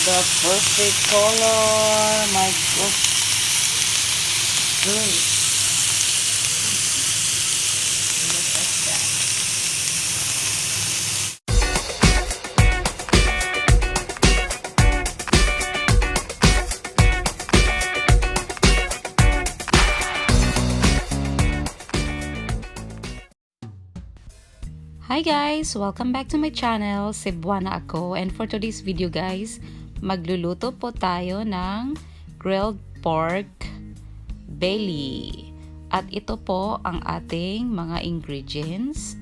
the perfect color. My gosh. Good. Look at that. Hi guys! Welcome back to my channel. Cebuana ako, and for today's video guys, magluluto po tayo ng grilled pork belly. At ito po ang ating mga ingredients.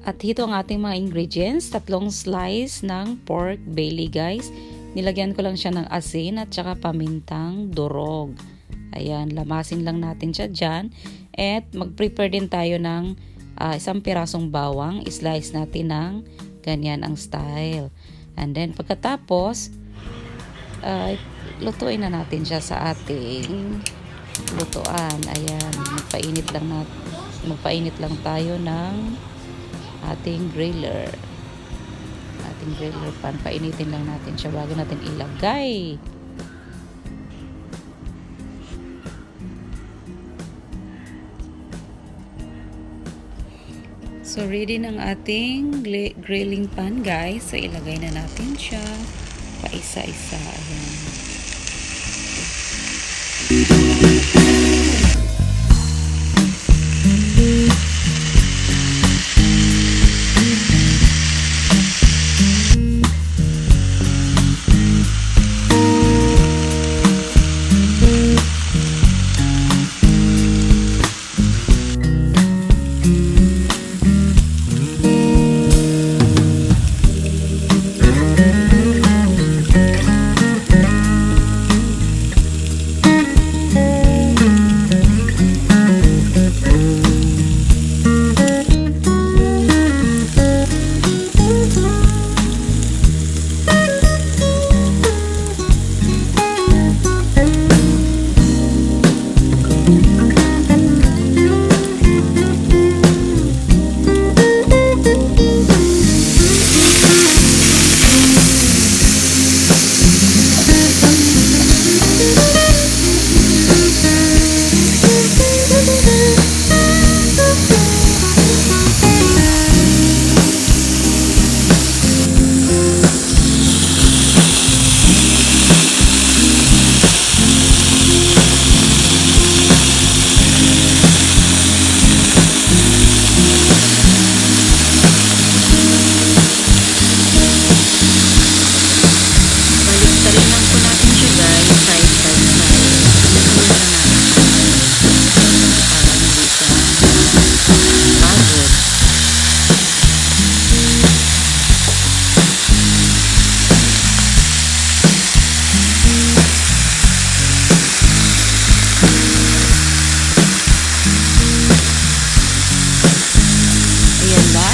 At ito ang ating mga ingredients, 3 slice ng pork belly guys. Nilagyan ko lang siya ng asin at saka pamintang durog. Ayan, lamasin lang natin siya dyan. At mag-prepare din tayo ng isang pirasong bawang, slice natin ng ganyan ang style. And then pagkatapos, lutuin na natin siya sa ating lutuan. Ayan, magpainit lang tayo ng ating griller. Ating griller pan, painitin lang natin siya bago natin ilagay. So, ready ng ating grilling pan, guys. So, ilagay na natin siya pa isa-isa. Ayan.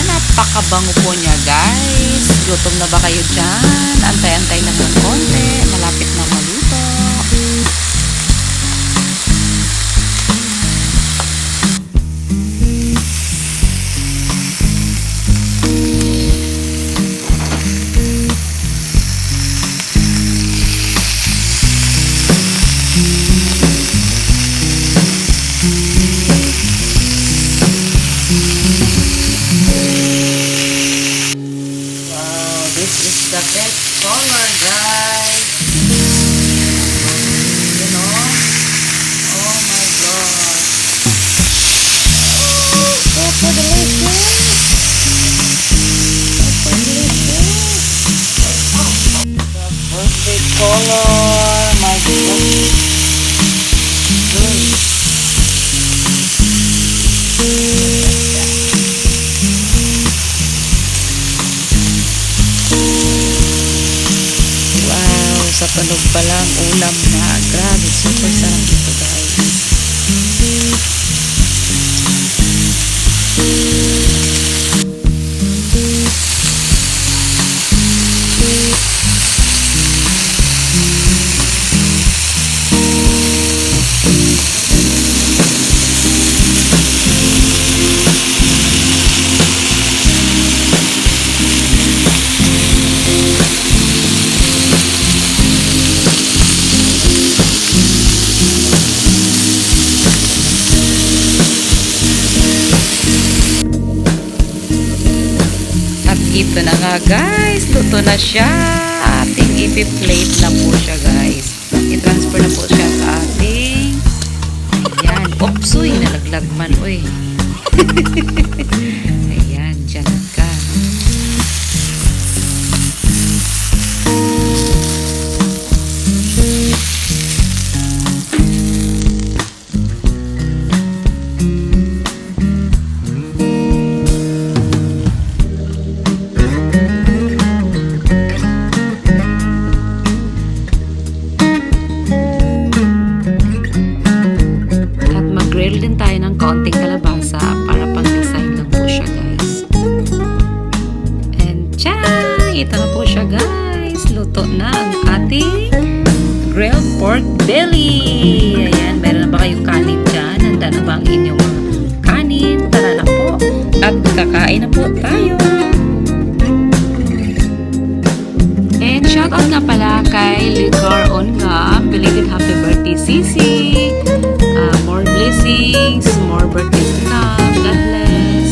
Napakabango po niya guys. Gutom na ba kayo dyan? Antay-antay lang ng konti. Malapit na maluto. The best color, guys. You know? Oh my gosh. Look at this, the perfect color. My gosh. Sa tunog pa lang, ulam na. Grabe, super sarap ito guys. Ito na nga guys, luto na siya. Ating ipi-plate na po siya guys. I-transfer na po siya sa ating, ayan, opsoy, nalaglag man, uy. Ayan, dyan ka. Grill din tayo ng kaunting kalabasa para pang-design lang po siya guys. And tiyang! Ito na po siya guys. Luto na ang ating grilled pork belly. Ayan, meron na ba kayong kanin dyan? Handa na ba ang inyong mga kanin? Tara na po. At kakain na po tayo. And shoutout nga pala kay Ligar Onga. Belated happy birthday, Sisi. More blessings, more birthdays to come. God bless.